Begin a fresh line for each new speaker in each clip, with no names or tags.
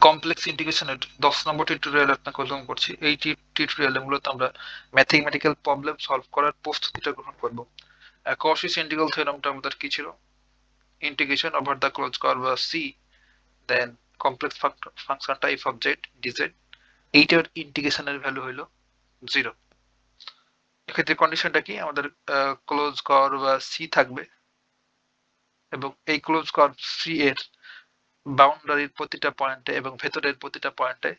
Complex ইন্টিগ্রেশনের 10 নম্বর tutorial আপনাকে welcome করছি। এই টিউটোরিয়ালে মূলত আমরা ম্যাথমেটিক্যাল প্রবলেম সলভ করার প্রস্তুতিটা গ্রহণ করব। কশিস ইন্টিগ্রাল থিওরেমটা আমাদের কি ছিল? Integration over the close curve C, then complex ফাংশনটা এফ অফ জেড ডিজেড, এইটার ইন্টিগ্রেশনের ভ্যালু হলো 0। এক্ষেত্রে কন্ডিশনটা কি? আমাদের ক্লোজ কার্ভ সি থাকবে এবং এই ক্লোজ কার্ভ সি এর বাউন্ডারির প্রতিটা পয়েন্টে এবং ভেতরের প্রতিটা পয়েন্টে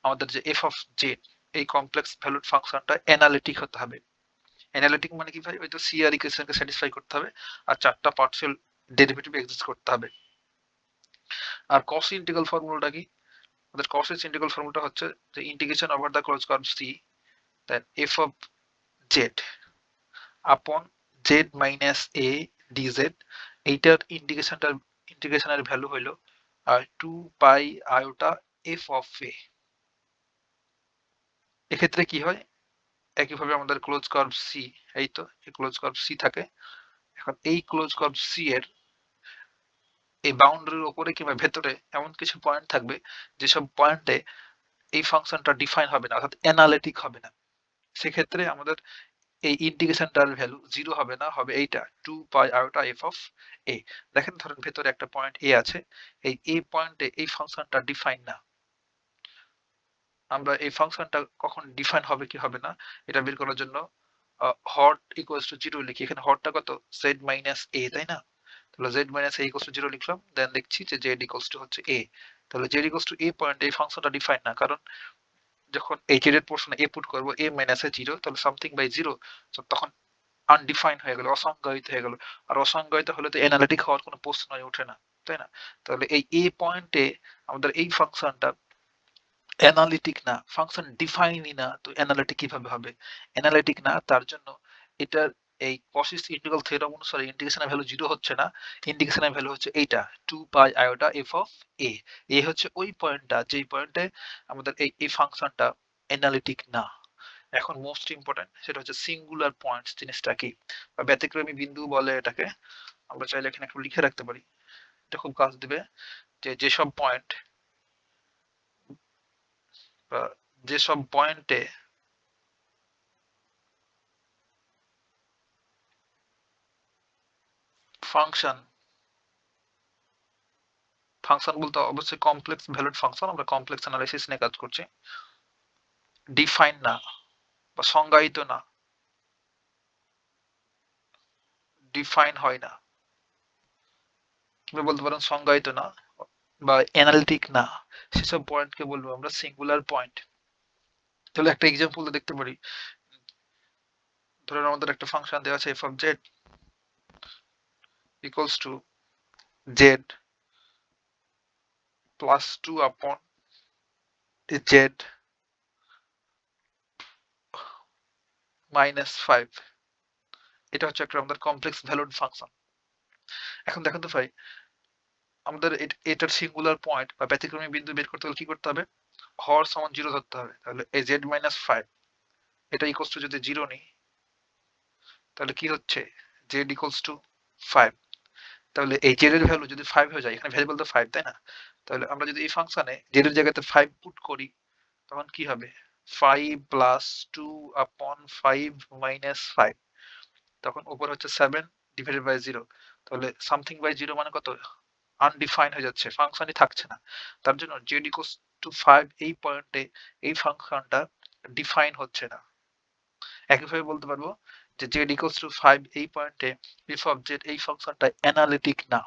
আমাদের যে এফ অফ জেড এই কমপ্লেক্স ভ্যালুড ফাংশনটা অ্যানালিটিক হতে হবে। অ্যানালিটিক মানে কি ভাই? ওই তো সি আর ইকুয়েশনকে স্যাটিসফাই করতে হবে আর চারটা পার্শিয়াল ডেরিভেটিভ এক্সিস্ট করতে হবে। আর কস ইন্টিগ্রাল ফর্মুলাটা কি? আমাদের কসের ইন্টিগ্রাল ফর্মুলাটা হচ্ছে যে integration over the close curve C, then F of Z upon Z minus A D Z, এইটার ইন্টিগ্রেশনের ভ্যালু হলো 2 pi iota F of A. এক্ষেত্রে কি হয়? একইভাবে আমাদের ক্লোজ কার্ভ সি, এই তো এই ক্লোজ কার্ভ সি থাকে। এখন এই ক্লোজ কার্ভ সি এর এই বাউন্ডারির উপরে কিংবা ভেতরে এমন কিছু পয়েন্ট থাকবে যেসব পয়েন্টে এই ফাংশনটা ডিফাইন হবে না, অর্থাৎ অ্যানালিটিক হবে না। সেক্ষেত্রে আমাদের এই ইন্টিগ্রেশনটার ভ্যালু 0 হবে না, হবে এইটা 2 পাই আয়োটা এফ অফ এ। দেখেন ধরেন ভেতরে একটা পয়েন্ট এ আছে, এই এ পয়েন্টে এই ফাংশনটা ডিফাইন না। আমরা এই ফাংশনটা কখন ডিফাইন হবে কি হবে না এটা বের করার জন্য হট ইকুয়ালস টু 0 লিখি। এখানে হটটা কত? জেড মাইনাস এ, তাই না? তাহলে Z minus A equals to 0 লিখলাম, দেন দেখছি যে জেড ইকুয়ালস টু হচ্ছে এ। তাহলে জেড ইকুয়ালস টু এ পয়েন্ট এই ফাংশনটা ডিফাইন না, কারণ যখন এই জেড এর পোর্শনে এ পুট করব এ মাইনাস এ 0, তাহলে সামথিং বাই 0 তখন আনডিফাইন হয়ে গেল, অসংজ্ঞায়িত হয়ে গেল। আর অসংজ্ঞায়িত হলে তো অ্যানালিটিক হওয়ার কোনো প্রশ্নই ওঠে না, তাই না? তাহলে এই এ পয়েন্টে আমাদের এই ফাংশনটা অ্যানালিটিক না, ফাংশন ডিফাইনই না, তো অ্যানালিটিক কিভাবে হবে? অ্যানালিটিক না, তার জন্য এটার এই কসিস ইন্টিগ্রাল থিওরেম অনুসারে ইন্টিগ্রেশনের ভ্যালু 0 হচ্ছে না, ইন্টিগ্রেশনের ভ্যালু হচ্ছে এইটা 2 পাই আয়োটা এফ অফ এ। এ হচ্ছে ওই পয়েন্টটা যেই পয়েন্টে আমাদের এই ফাংশনটা অ্যানালিটিক না। এখন মোস্ট ইম্পর্টেন্ট সেটা হচ্ছে সিঙ্গুলার পয়েন্টস জিনিসটা কি, বা ব্যতিক্রমী বিন্দু বলে এটাকে। আমরা চাইলে এখানে একটু লিখে রাখতে পারি, এটা খুব কাজ দিবে। যে যেসব পয়েন্ট বা যেসব পয়েন্টে ফাংশন ফাংশন বলতে অবশ্যই কমপ্লেক্স ভ্যালুড ফাংশন, আমরা কমপ্লেক্স অ্যানালাইসিস নিয়ে কাজ করছি। ডিফাইন না বা সংজ্ঞায়িত না, ডিফাইন হয় না, কিভাবে বলতে পারেন সংজ্ঞায়িত না বা অ্যানালিটিক না, সেসব পয়েন্টকে বলবো আমরা সিঙ্গুলার পয়েন্ট। তাহলে একটা এক্সাম্পল দেখতে পারি। ধরেন আমাদের একটা ফাংশন দেওয়া আছে F of Z equals to Z plus 2 আপন জেড মাইনাস 5। এটা হচ্ছে একটা আমাদের কমপ্লেক্স ভ্যালুড ফাংশন। এখন দেখেন তো ভাই, আমাদের এটার সিঙ্গুলার পয়েন্ট বা ব্যতিক্রমী বিন্দু বের করতে হলে কি করতে হবে? হর সমান 0 ধরতে হবে। তাহলে এই জেড মাইনাস 5 এটা ইকুয়ালস টু যদি 0 নিই, তাহলে কি হচ্ছে? Z equals two 5। তাহলে এই জেড এর ভ্যালু যদি 5 হয়ে যায়, এখানে ভ্যারিয়েবল তো 5, তাই না? তাহলে আমরা যদি এই ফাংশনে জেড এর জায়গাতে 5 পুট করি, তখন কি হবে? 5 প্লাস 2 আপন 5 মাইনাস 5, তখন উপর হচ্ছে 7 ডিভাইডেড বাই 0। তাহলে সামথিং বাই 0 মানে কত? আনডিফাইন হয়ে যাচ্ছে, ফাংশনই থাকছে না। তার জন্য জেড ইকুয়ালস টু 5 এই পয়েন্টে এই ফাংশনটা ডিফাইন হচ্ছে না। একইভাবে বলতে পারবো যে জেড ইকুয়ালস টু 5 এই পয়েন্টে এফ অফ জেড এই ফাংশনটা অ্যানালিটিক না।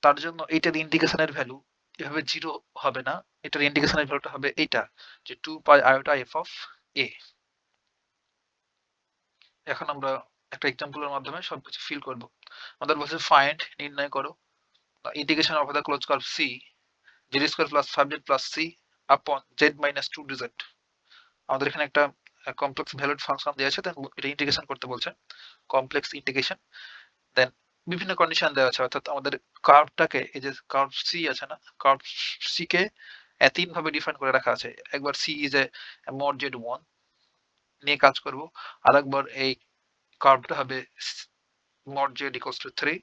তার জন্য এইটার ইন্টিগ্রেশনের ভ্যালু এভাবে 0 হবে না, এটার ইন্টিগ্রেশনের ভ্যালুটা হবে এইটা, যে 2 পাই আয়োটা এফ অফ এ। এখন আমরা একটা এক্সাম্পলের মাধ্যমে সবকিছু ফিল করব। আমাদের বলছে ফাইন্ড, নির্ণয় করো, integration of the close curve C Z square plus 5z plus C upon Z minus 2 D Z. আমাদের এখানে একটা কমপ্লেক্স ভ্যালুড ফাংশন দেওয়া আছে, দেন এটা ইন্টিগ্রেশন করতে বলছে, কমপ্লেক্স ইন্টিগ্রেশন। দেন বিভিন্ন কন্ডিশন দেওয়া আছে, অর্থাৎ আমাদের কার্ভটাকে, এই যে কার্ভ সি আছে না, কার্ভ সি কে তিন ভাবে ডিফাইন করে রাখা আছে। একবার C is A mod Z 1 নিয়ে কাজ করব, আরেকবার এই কার্ভটা হবে mod Z equals to 3,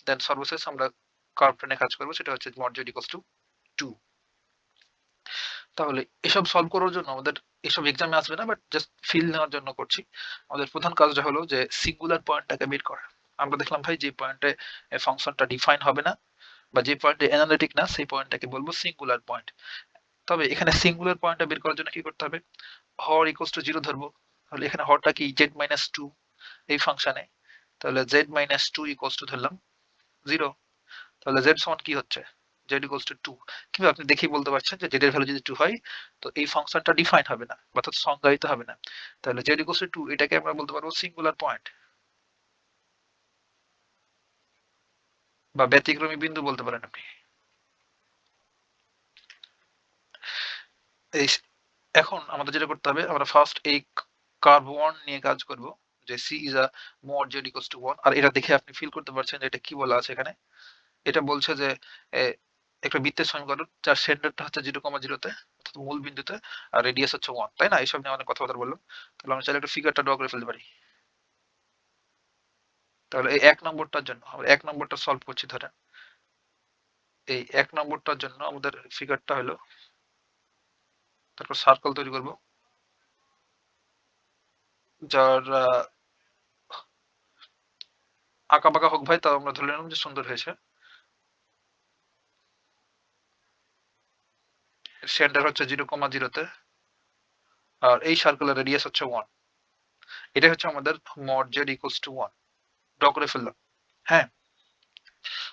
then সর্বশেষ আমরা কার্ভটা নিয়ে কাজ করব, সেটা হচ্ছে মড জেড ইকুয়ালস টু 2। তাহলে এসব সলভ করার জন্য আমাদের, এসব এক্সামে আসবে না বাট জাস্ট ফিল নেওয়ার জন্য করছি। আমাদের প্রধান কাজটা হলো যে সিঙ্গুলার পয়েন্টটাকে বের করা। আমরা দেখলাম ভাই যে পয়েন্টে ফাংশনটা ডিফাইন হবে না বা যে পয়েন্টে অ্যানালিটিক না সেই পয়েন্টটাকে বলবো সিঙ্গুলার পয়েন্ট। তবে এখানে সিঙ্গুলার পয়েন্টটা বের করার জন্য কি করতে হবে, হর ইকুয়ালস টু 0 ধরবো। তাহলে এখানে হরটা কি z-2 এই ফাংশনে, তাহলে z-2 ইকুয়ালস টু ধরলাম 0। তাহলে z সমান কি হচ্ছে, z ইকুয়ালস টু 2। কিন্তু আপনি দেখেই বলতে পারছেন যে z এর ভ্যালু যদি 2 হয় তো এই ফাংশনটা ডিফাইন হবে না, অর্থাৎ সংজ্ঞায়িত হবে না। তাহলে z ইকুয়ালস টু 2 এটাকে আমরা বলতে পারবো সিঙ্গুলার পয়েন্ট বা ব্যতিক্রমী বিন্দু বলতে পারেন আপনি। এই এখন আমাদের যেটা করতে হবে, আমরা ফার্স্ট এই কার্ভ 1 নিয়ে কাজ করব, যে c is a mod z equals to 1। আর এটা দেখে আপনি ফিল করতে পারছেন যে এটা কি বলা আছে এখানে। এটা বলছে যে এ, একটা বৃত্তের সমীকরণ যার সেন্টারটা হচ্ছে 0,0 তে অর্থাৎ মূল বিন্দুতে, আর রেডিয়াস হচ্ছে 1, তাই না? এইসব নিয়ে অনেক কথাবার্তা বললাম। তাহলে আমরা চাইলে একটা ফিগারটা ড্র করে ফেলতে পারি। তাহলে এই 1 নম্বরটার জন্য আমরা 1 নম্বরটা সলভ করছি ধরেন। এই 1 নম্বরটার জন্য আমাদের ফিগারটা হলো, তারপর সার্কেল তৈরি করব যার আঁকা বাঁকা হোক ভাই, তাও আমরা ধরে নিলাম যে সুন্দর হয়েছে। সেন্টার হচ্ছে 0,0 তে, আর এই সার্কেলের রেডিয়াস হচ্ছে 1। এটাই হচ্ছে আমাদের mod z equals to 1 draw করে ফেললাম। হ্যাঁ,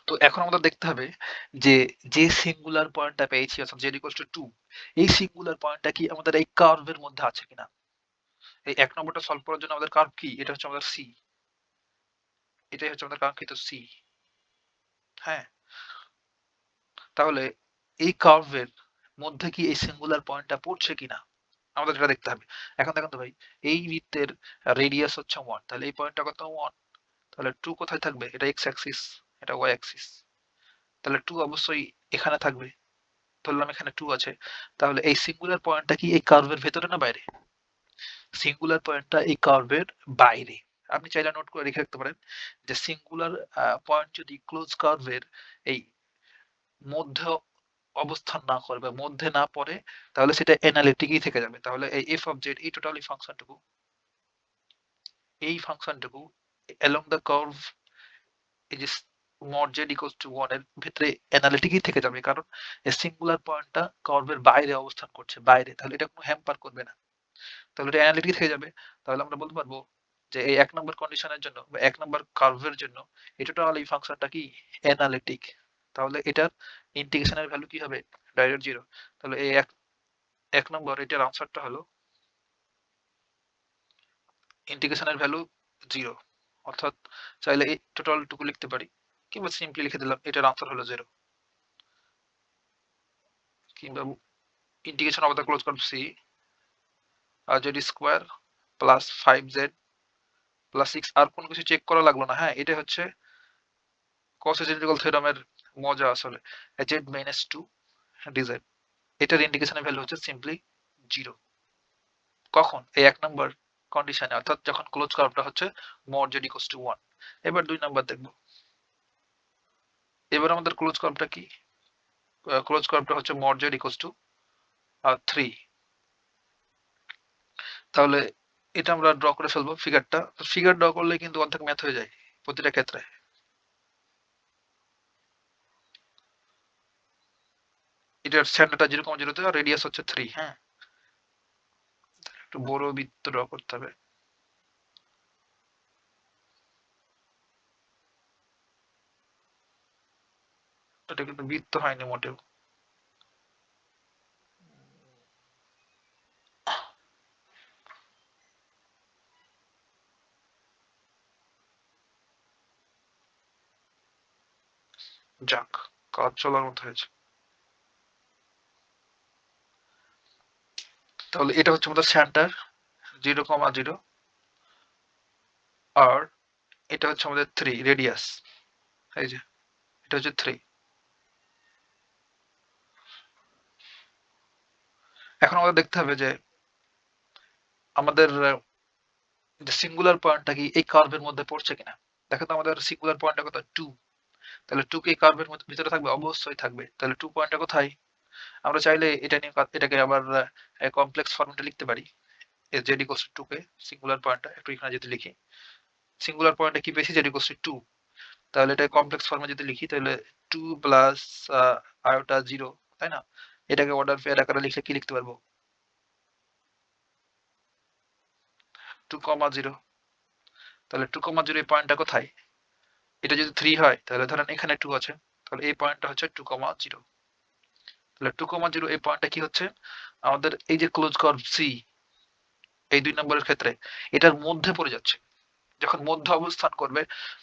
তো এখন আমাদের দেখতে হবে যে যে সিঙ্গুলার পয়েন্টটা পেয়েছি অর্থাৎ z ইকুয়ালস টু 2, এই সিঙ্গুলার পয়েন্টটা কি আমাদের এই কার্ভের মধ্যে আছে কিনা। এই 1 নম্বরটা সলভ করার জন্য আমাদের কার্ভ কি, এটা হচ্ছে আমাদের c, এটাই হচ্ছে আমাদের কাঙ্ক্ষিত c। হ্যাঁ, তাহলে এই কার্ভের মধ্যে কি এই সিঙ্গুলার পয়েন্টটা পড়ছে কিনা আমাদের এটা দেখতে হবে। এখন দেখুন তো ভাই, এই বৃত্তের রেডিয়াস হচ্ছে 1, তাহলে এই পয়েন্টটা কত 1, তাহলে 2 কোথায় থাকবে, এটা x অ্যাক্সিস, এটা y অ্যাক্সিস, তাহলে 2 অবশ্যই এখানে থাকবে। ধরলাম এখানে 2 আছে। তাহলে এই সিঙ্গুলার পয়েন্টটা কি এই কার্ভের ভেতরে না বাইরে? সিঙ্গুলার পয়েন্টটা এই কার্ভের বাইরে। আপনি চাইলে নোট করে রেখে রাখতে পারেন যে সিঙ্গুলার পয়েন্ট যদি ক্লোজ কার্ভের এই মধ্যে অবস্থান না করে বা মধ্যে না পড়ে, তাহলে সেটা অ্যানালিটিকই থেকে যাবে। তাহলে এই এফ অফ জেড এই টোটালি ফাংশনটুকু, এই ফাংশনটুকু along the curve, এই যে mod z equals to 1 এর ভিতরে অ্যানালিটিকই থেকে যাবে, কারণ এই সিঙ্গুলার পয়েন্টটা কার্ভের বাইরে অবস্থান করছে, বাইরে। তাহলে এটা কোনো হ্যাম্পার করবে না, তাহলে এটা অ্যানালিটিক থেকে যাবে। তাহলে আমরা বলতে পারবো যে এই 1 নম্বর কন্ডিশনের জন্য বা 1 নম্বর কার্ভের জন্য এই টোটাল এই ফাংশনটা কি অ্যানালিটিক। তাহলে এটার ইন্টিগ্রেশনের ভ্যালু কি হবে, ডাইরেক্ট 0। তাহলে এই 1 নম্বর এটার আনসারটা হলো ইন্টিগ্রেশনের ভ্যালু 0। অর্থাৎ চাইলে এই টোটাল টুকু লিখতে পারি, কিংবা সিম্পলি লিখে দিলাম এটার আনসার হলো 0। কিংবা integration of the close curve c আর z square plus 5z plus 6, আর কোনো কিছু চেক করা লাগলো না। হ্যাঁ, এটা হচ্ছে কস ইন্টিগ্রাল থিওরামের মজা আসলে, z মাইনাস 2 dz, এটার ইন্টিগ্রেশনের ভ্যালু হচ্ছে সিম্পলি 0। কখন, এই 1 নম্বর কন্ডিশনে, অর্থাৎ যখন ক্লোজ কার্ভটা হচ্ছে mod z equals to 1। এবার 2 নাম্বার দেখব। এবার আমাদের ক্লোজ কার্ভটা কি, ক্লোজ কার্ভটা হচ্ছে mod z equals to 3। তাহলে এটা আমরা ড্র করে ফেলবো ফিগারটা। ফিগার ড্র করলে কিন্তু অর্ধেক ম্যাথ হয়ে যায় প্রতিটা ক্ষেত্রে। এটার সেন্টারটা 0,0 তে আর রেডিয়াস হচ্ছে 3। হ্যাঁ, একটু বড় বৃত্ত ড্র করতে হবে। এটা কিন্তু বৃত্ত হয়নি মোটেও। যাক, কাজ চলার মতো হয়েছে। তাহলে এটা হচ্ছে আমাদের সেন্টার 0,0, আর এটা হচ্ছে আমাদের 3 রেডিয়াস। এই যে এটা হচ্ছে 3। এখন আমাদের দেখতে হবে যে আমাদের যে সিঙ্গুলার পয়েন্টটা কি এই কার্ভের মধ্যে পড়ছে কিনা। দেখো তো আমাদের সিঙ্গুলার পয়েন্টটা কত, 2। তাহলে 2 কি কার্ভের ভিতরে থাকবে, অবশ্যই থাকবে। তাহলে 2 পয়েন্টটা কোথায়, আমরা চাইলে এটা নিয়ে এটাকে আবার কমপ্লেক্স ফর্মেটে লিখতে পারি। z equals to 2 K singular পয়েন্টটা একটু এখানে যদি লিখি, সিঙ্গুলার পয়েন্টে কি পেয়েছি, z equals to 2, তাহলে এটা কমপ্লেক্স ফর্মে যদি লিখি তাহলে 2 প্লাস আয়োটা 0, তাই না? এটাকে অর্ডার পেয়ার আকারে লিখলে কি লিখতে পারবো, 2,0। তাহলে 2,0 এই পয়েন্টটা কোথায়? এটা যদি 3 হয় তাহলে ধরেন এখানে 2 আছে, তাহলে এই পয়েন্টটা হচ্ছে 2,0। তাহলে 2,0 এই পয়েন্টটা কি হচ্ছে আমাদের, এই যে ক্লোজ কার্ভ সি এই 2 নম্বরের ক্ষেত্রে এটার মধ্যে পড়ে যাচ্ছে। যখন মধ্যে অবস্থান করবে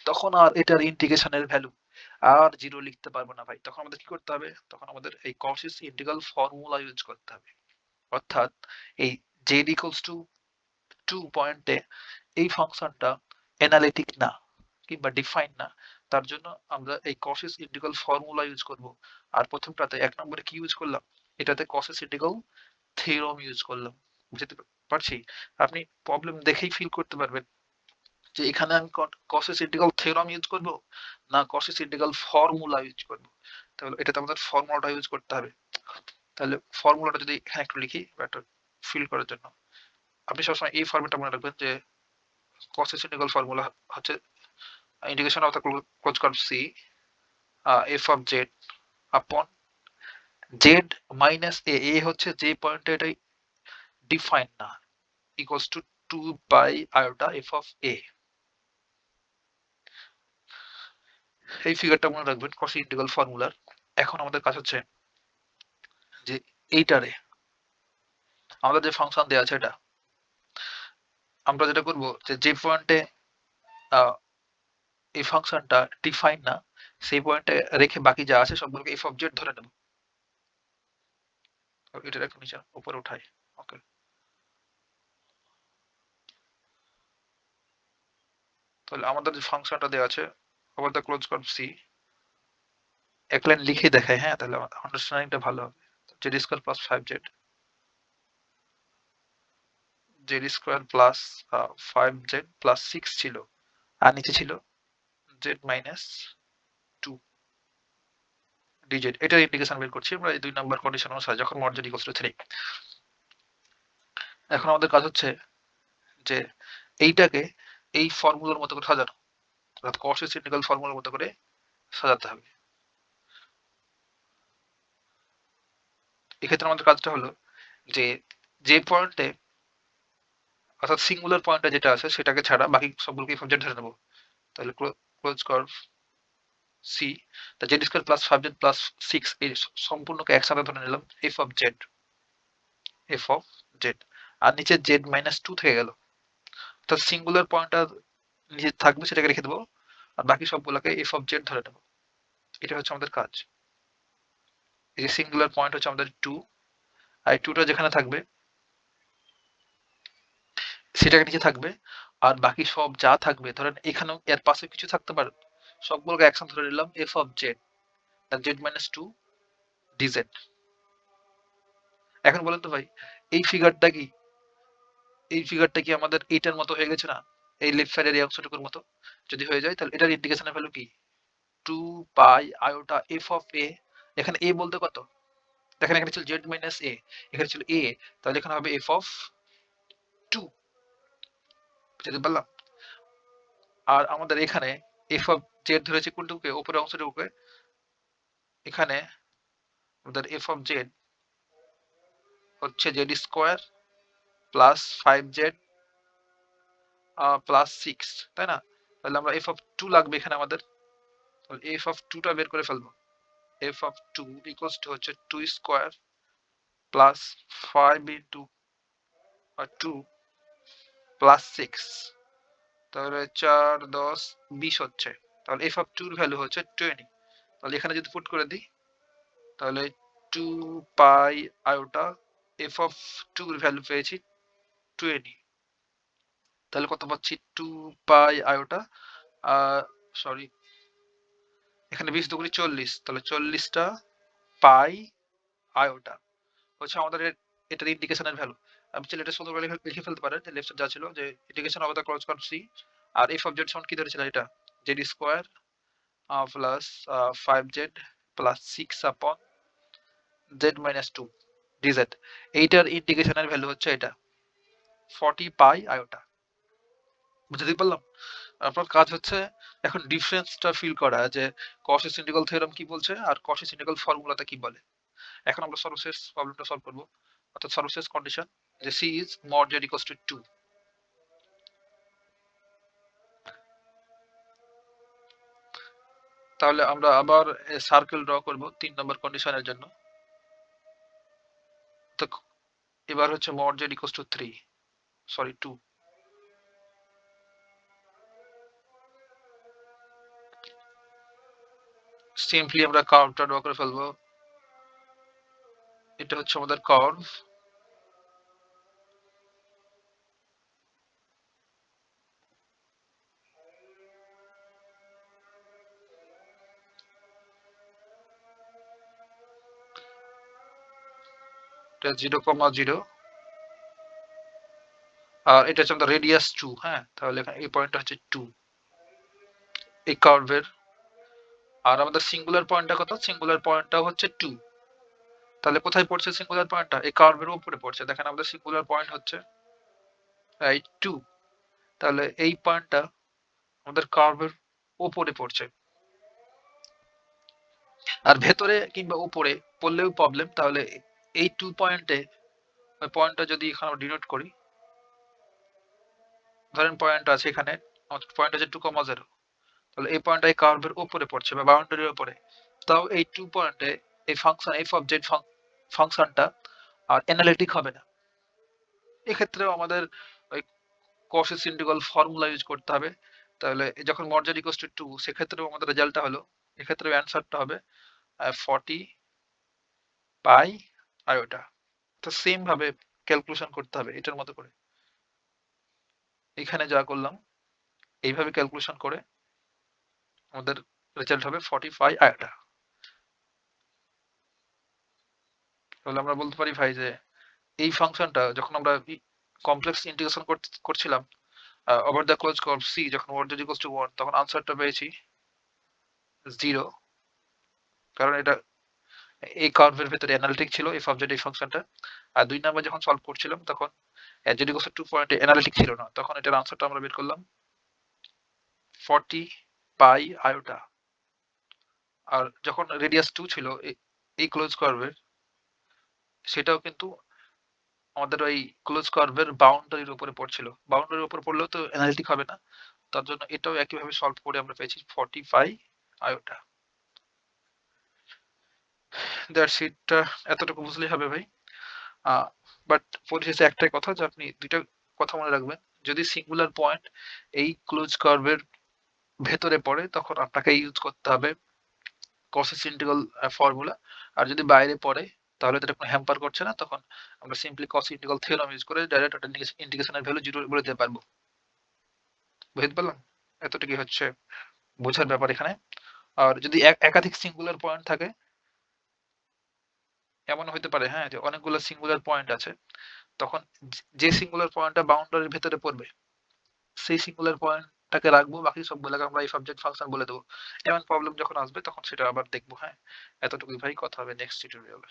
তখন আর এটার ইন্টিগ্রেশনের ভ্যালু আর 0 লিখতে পারবো না ভাই। তখন আমাদের কি করতে হবে, তখন আমাদের এই কসিস ইন্টিগ্রাল ফর্মুলা ইউজ করতে হবে। অর্থাৎ এই z equals to 2 পয়েন্টে এই ফাংশনটা অ্যানালিটিক না কিংবা ডিফাইন না, তার জন্য আমরা এই কসিস ইন্টিগ্রাল ফর্মুলা ইউজ করব। আর প্রথমটাতে 1 নম্বরে কি ইউজ করলাম, এটাতে কসিস ইন্টিগ্রাল থিওরাম ইউজ করলাম। বুঝতে পারছি? আপনি প্রবলেম দেখেই ফিল করতে পারবেন যে এখানে আমি কসিস ইন্টিগ্রাল থিওরাম ইউজ করব না কসিস ইন্টিগ্রাল ফর্মুলা ইউজ করব। তাহলে এটাতে আমাদের ফর্মুলাটা ইউজ করতে হবে। তাহলে ফর্মুলাটা যদি এখানে একটু লিখি একটা ফিল করার জন্য, আপনি সবসময় এই ফর্মেটটা মনে রাখবেন যে cos ইন্টিগ্রাল ফর্মুলা হচ্ছে integration of the close curve C f of Z upon Z minus a হচ্ছে যে পয়েন্টে এটা ডিফাইন না, equals to 2 by iota F of a. এই ফিগারটা মনে রাখবেন cos ইন্টিগ্রাল ফর্মুলার। এখন আমাদের কাজ হচ্ছে যে এইটারে আমাদের যে ফাংশন দেওয়া আছে এটা আমরা যেটা করব যে পয়েন্টে এই ফাংশনটা ডিফাইন না সেই পয়েন্টে রেখে বাকি যা আছে সবগুলোকে এফ অফ জেড ধরে নেব। এটা একটু নিচে উপরে উঠাই। ওকে, তাহলে আমাদের যে ফাংশনটা দেওয়া আছে over the close curve C, এক লাইন লিখে দেখাই, হ্যাঁ, তাহলে আন্ডারস্ট্যান্ডিংটা ভালো হবে। Z square plus 5z, Z square plus 5z plus 6 ছিল, আর নিচে ছিল জেড মাইনাস 2 ডিজেড। এটার ইন্টিগ্রেশন বের করছি আমরা এই 2 নাম্বার কন্ডিশন অনুসারে যখন মড জেড ইকুয়ালস টু 3। এখন আমাদের কাজ হচ্ছে যে এইটাকে এই ফর্মুলার মতো করে সাজানো, অর্থাৎ কসেস ইন্টিগ্রাল ফর্মুলার মতো করে সাজাতে হবে। এক্ষেত্রে আমাদের কাজটা হলো যে যে পয়েন্টে অর্থাৎ সিঙ্গুলার পয়েন্টে যেটা আছে সেটাকে ছাড়া বাকি সবগুলোকে এফ অফ জেড ধরে নেব। তাহলে ক্লোজ কার্ভ সি তা z square plus 5z plus 6 এই সম্পূর্ণকে একসাথে ধরে নিলাম f of z, f of z. আর নিচে জেড মাইনাস 2 থেকে গেল, অর্থাৎ সিঙ্গুলার পয়েন্টটা নিচে থাকবে সেটাকে রেখে দেবো আর বাকি সবগুলোকে এফ অফ জেড ধরে নেব। এটা হচ্ছে আমাদের কাজ। এই যে সিঙ্গুলার পয়েন্ট হচ্ছে আমাদের 2, আর 2টা যেখানে থাকবে সেটাকে নিচে থাকবে, আর বাকি সব যা থাকবে ধরেন এখানেও এর পাশে কিছু থাকতে পারে, সবগুলোকে একসাথে ধরে নিলাম f of Z Z minus 2 DZ. এখন বলেন তো ভাই এই ফিগারটা কি, এই ফিগারটা কি আমাদের এইটার মতো হয়ে গেছে না, এই লেফট সাইডের এই অংশটুকুর মতো? যদি হয়ে যায় তাহলে এটার ইন্টিগ্রেশনের ভ্যালু কি, 2 পাই আয়োটা এফ অফ এ। এখানে এ বলতে কত, দেখেন এখানে ছিল জেড মাইনাস এ, এখানে ছিল এ, তাহলে এখানে হবে এফ অফ 2। বুঝতে পারলাম? আর আমাদের এখানে এফ অফ জেড ধরেছে কোনটুকুকে, উপরের অংশটুকুকে। এখানে আমাদের এফ অফ জেড হচ্ছে Z square plus 5z plus 6, তাই না? তাহলে আমরা এফ অফ 2 লাগবে এখানে আমাদের, তাহলে এফ অফ 2টা বের করে ফেলবো। এফ অফ 2 ইকুয়ালস টু হচ্ছে 2 স্কোয়ার প্লাস 5 ইন্টু 2 প্লাস 6, তাহলে 4 10 20 হচ্ছে। তাহলে এফ অফ 2 এর ভ্যালু হচ্ছে 20। তাহলে এখানে যদি পুট করে দিই তাহলে 2 পাই আয়োটা এফ অফ 2 এর ভ্যালু পেয়েছি 20। তাহলে কত পাচ্ছি, 2 পাই আয়োটা সরি এখানে 20 দুগুণে 40, তাহলে 40টা পাই আয়োটা হচ্ছে আমাদের এটার ইন্ডিকেশনের ভ্যালু। আমি চাইলে এটা সুন্দর করে লিখে ফেলতে পারেন যে লেফট সাইড যা ছিল যে indication of the close curve C, আর এফ অফ জেড সমান কি ধরেছিলাম এটা Z square plus 5z plus 6 আপন z minus 2 dz, এইটার ইন্টিগ্রেশনের ভ্যালু হচ্ছে এটা 40 পাই আয়োটা। বুঝতে পারলাম? আপনার কাজ হচ্ছে এখন ডিফারেন্সটা ফিল করা যে কসেস ইন্টিগ্রাল থিওরেম কি বলছে আর কসেস ইন্টিগ্রাল ফর্মুলাটা কি বলে। এখন আমরা সর্বশেষ প্রবলেমটা সলভ করব, অর্থাৎ সর্বশেষ কন্ডিশন যে c is mod z equals to 2। তাহলে আমরা আবার সার্কেল ড্র করব 3 নম্বর কন্ডিশনের জন্য। তো এবার হচ্ছে mod z equals to 3, sorry 2। Simply আমরা কার্ভটা ড্র করে ফেলবো। এটা হচ্ছে আমাদের কার্ভ, এটা 0,0 আর এটা হচ্ছে আমাদের রেডিয়াস 2। হ্যাঁ, তাহলে এখানে এই পয়েন্টটা হচ্ছে 2 এই কার্ভের। আর আমাদের সিঙ্গুলার পয়েন্টটা কত? সিঙ্গুলার পয়েন্টটা হচ্ছে 2। তাহলে কোথায় পড়ছে সিঙ্গুলার পয়েন্টটা? এই কার্ভের উপরে পড়ছে। দেখেন আমাদের সিঙ্গুলার পয়েন্ট হচ্ছে এই 2, তাহলে এই পয়েন্টটা আমাদের কার্ভের উপরে পড়ছে। আর ভেতরে কিংবা উপরে পড়লেও প্রবলেম। তাহলে এই 2 পয়েন্টে ওই পয়েন্টটা যদি এখানে ডিনোট করি, ধরেন পয়েন্ট আছে এখানে, পয়েন্ট আছে 2,0, তাহলে এই পয়েন্টটা এই কার্ভের উপরে পড়ছে বা বাউন্ডারির উপরে। তাও এই 2 পয়েন্টে এই ফাংশন f অফ z ফাংশনটা আর অ্যানালিটিক হবে না। এক্ষেত্রেও আমাদের ওই কসেস ইন্টিগ্রাল ফর্মুলা ইউজ করতে হবে। তাহলে যখন mod z equals to 2, সেক্ষেত্রেও আমাদের রেজাল্টটা হলো, এক্ষেত্রেও অ্যান্সারটা হবে 40 পাই আয়োটা। তো সেম ভাবে ক্যালকুলেশন করতে হবে এটার মতো করে। এখানে যা করলাম এইভাবে ক্যালকুলেশন করে আমাদের রেজাল্ট হবে 45 আয়োটা। তাহলে আমরা বলতে পারি ভাই যে এই ফাংশনটা যখন আমরা কমপ্লেক্স ইন্টিগ্রেশন করছিলাম over the close curve c, যখন mod z equals to 1, তখন আনসারটা পেয়েছি 0, কারণ এটা এই কার্ভের ভেতরে অ্যানালিটিক ছিল f অফ z এই ফাংশনটা। আর 2 নাম্বার যখন সলভ করছিলাম তখন z equals to 2 পয়েন্টে অ্যানালিটিক ছিল না, তখন এটার আনসারটা আমরা বের করলাম 40 পাই আয়োটা। আর যখন রেডিয়াস 2 ছিল এই ক্লোজ কার্ভের, সেটাও কিন্তু আমাদের ওই ক্লোজ কার্ভের বাউন্ডারির উপরে পড়ছিল। বাউন্ডারির উপর পড়লেও তো অ্যানালিটিক হবে না, তার জন্য এটাও একইভাবে সলভ করে আমরা পেয়েছি 45 আয়োটা। That's it. এতটুকু বুঝলেই হবে ভাই। বাট পরিশেষে একটাই কথা, যে আপনি দুইটা কথা মনে রাখবেন। যদি সিঙ্গুলার পয়েন্ট এই ক্লোজ কার্ভের ভেতরে পড়ে, তখন আপনাকে ইউজ করতে হবে কসেস ইন্টিগ্রাল ফর্মুলা। আর যদি বাইরে পড়ে, তাহলে তো এটা কোনো হ্যাম্পার করছে না, তখন আমরা সিম্পলি কস ইন্টিগ্রাল থিওরেম ইউজ করে ডাইরেক্ট ওটা ইন্টিগ্রেশনের ভ্যালু 0 বলে দিতে পারবো। বুঝতে পারলাম? এতটুকুই হচ্ছে বোঝার ব্যাপার এখানে। আর যদি একাধিক সিঙ্গুলার পয়েন্ট থাকে, এমন হতে পারে হ্যাঁ, যে অনেকগুলো সিঙ্গুলার পয়েন্ট আছে, তখন যে সিঙ্গুলার পয়েন্টটা বাউন্ডারির ভেতরে পড়বে সেই সিঙ্গুলার পয়েন্টটাকে রাখবো, বাকি সবগুলোকে আমরা এই সাবজেক্ট ফাংশন বলে দেবো। এমন প্রবলেম যখন আসবে তখন সেটা আবার দেখবো। হ্যাঁ, এতটুকুই ভাই, কথা হবে নেক্সট টিউটোরিয়ালে।